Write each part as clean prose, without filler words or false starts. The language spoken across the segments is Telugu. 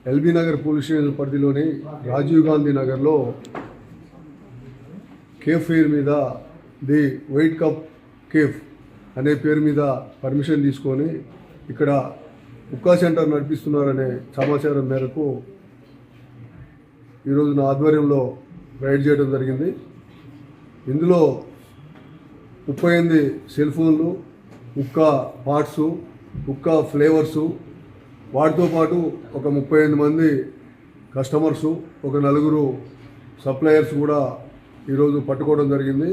ఎల్బీ నగర్ పోలీస్ స్టేషన్ పరిధిలోని రాజీవ్ గాంధీ నగర్లో కేఫ్ ఫెయిర్ మీద ది వైట్ కప్ కేఫ్ అనే పేరు మీద పర్మిషన్ తీసుకొని ఇక్కడ హుక్కా సెంటర్ నడిపిస్తున్నారనే సమాచారం మేరకు ఈరోజు నా ఆధ్వర్యంలో రైడ్ చేయడం జరిగింది. ఇందులో 38 సెల్ ఫోన్లు, హుక్కా పార్ట్సు, హుక్కా ఫ్లేవర్సు, వాటితో పాటు ఒక 35 మంది కస్టమర్సు, ఒక 4 సప్లయర్స్ కూడా ఈరోజు పట్టుకోవడం జరిగింది.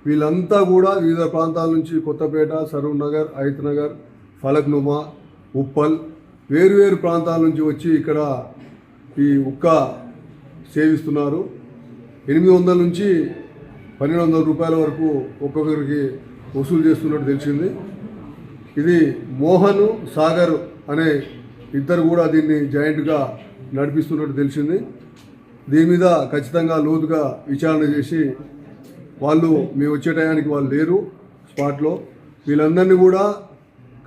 వీళ్ళంతా కూడా వివిధ ప్రాంతాల నుంచి కొత్తపేట, సరూర్ నగర్, హయత్ నగర్, ఫలక్నుమా, ఉప్పల్ వేరువేరు ప్రాంతాల నుంచి వచ్చి ఇక్కడ ఈ హుక్కా సేవిస్తున్నారు. 800 నుంచి 1200 రూపాయల వరకు ఒక్కొక్కరికి వసూలు చేస్తున్నట్టు తెలిసింది. ఇది మోహన్, సాగర్ అనే ఇద్దరు కూడా దీన్ని జాయింట్గా నడిపిస్తున్నట్టు తెలిసింది. దీని మీద ఖచ్చితంగా లోతుగా విచారణ చేసి వాళ్ళు మేము వచ్చే టయానికి వాళ్ళు లేరు స్పాట్లో, వీళ్ళందరినీ కూడా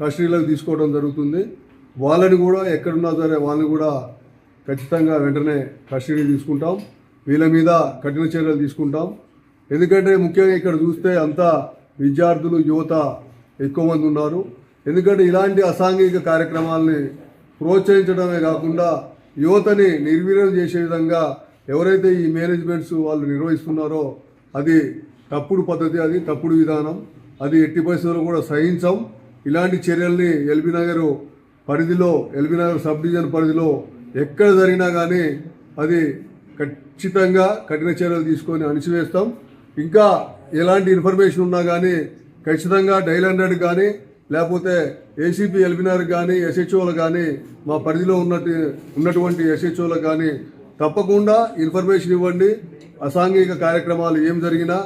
కస్టడీలోకి తీసుకోవడం జరుగుతుంది. వాళ్ళని కూడా ఎక్కడున్నా సరే వాళ్ళని కూడా ఖచ్చితంగా వెంటనే కస్టడీ తీసుకుంటాం. వీళ్ళ మీద కఠిన చర్యలు తీసుకుంటాం. ఎందుకంటే ముఖ్యంగా ఇక్కడ చూస్తే అంతా విద్యార్థులు, యువత ఎక్కువ మంది ఉన్నారు. ఎందుకంటే ఇలాంటి అసాంఘిక కార్యక్రమాలని ప్రోత్సహించడమే కాకుండా యువతని నిర్వీర్యం చేసే విధంగా ఎవరైతే ఈ మేనేజ్మెంట్స్ వాళ్ళు నిర్వహిస్తున్నారో అది తప్పుడు పద్ధతి, అది తప్పుడు విధానం, అది ఎట్టి పరిస్థితుల్లో కూడా సహించం. ఇలాంటి చర్యల్ని ఎల్బీ నగర్ పరిధిలో, ఎల్బీ నగర్ సబ్ డివిజన్ పరిధిలో ఎక్కడ జరిగినా కానీ అది ఖచ్చితంగా కఠిన చర్యలు తీసుకొని అణిచివేస్తాం. ఇంకా ఎలాంటి ఇన్ఫర్మేషన్ ఉన్నా కానీ ఖచ్చితంగా డైల్ 100 కానీ లేకపోతే ఏసీపీ ఎల్బీ నగర్ కానీ ఎస్హెచ్ఓలు కానీ మా పరిధిలో ఉన్నటువంటి ఎస్హెచ్ఓలకు కానీ తప్పకుండా ఇన్ఫర్మేషన్ ఇవ్వండి. అసాంఘిక కార్యక్రమాలు ఏం జరిగినా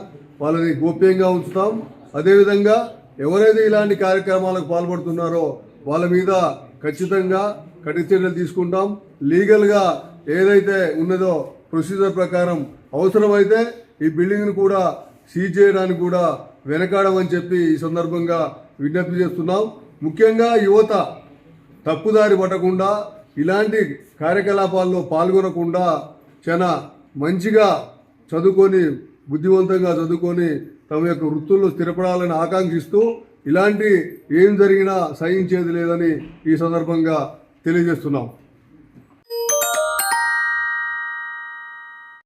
వాళ్ళని గోప్యంగా ఉంచుతాం. అదేవిధంగా ఎవరైతే ఇలాంటి కార్యక్రమాలకు పాల్పడుతున్నారో వాళ్ళ మీద ఖచ్చితంగా కఠిన చర్యలు తీసుకుంటాం. లీగల్గా ఏదైతే ఉన్నదో ప్రొసీజర్ ప్రకారం అవసరమైతే ఈ బిల్డింగ్ను కూడా సీజ్ చేయడానికి కూడా వెనకాడమని చెప్పి ఈ సందర్భంగా విజ్ఞప్తి చేస్తున్నాం. ముఖ్యంగా యువత తప్పుదారి పట్టకుండా, ఇలాంటి కార్యకలాపాల్లో పాల్గొనకుండా చాలా మంచిగా చదువుకొని, బుద్ధివంతంగా చదువుకొని తమ యొక్క వృత్తుల్లో స్థిరపడాలని ఆకాంక్షిస్తూ ఇలాంటి ఏం జరిగినా సహించేది లేదని ఈ సందర్భంగా తెలియజేస్తున్నాం.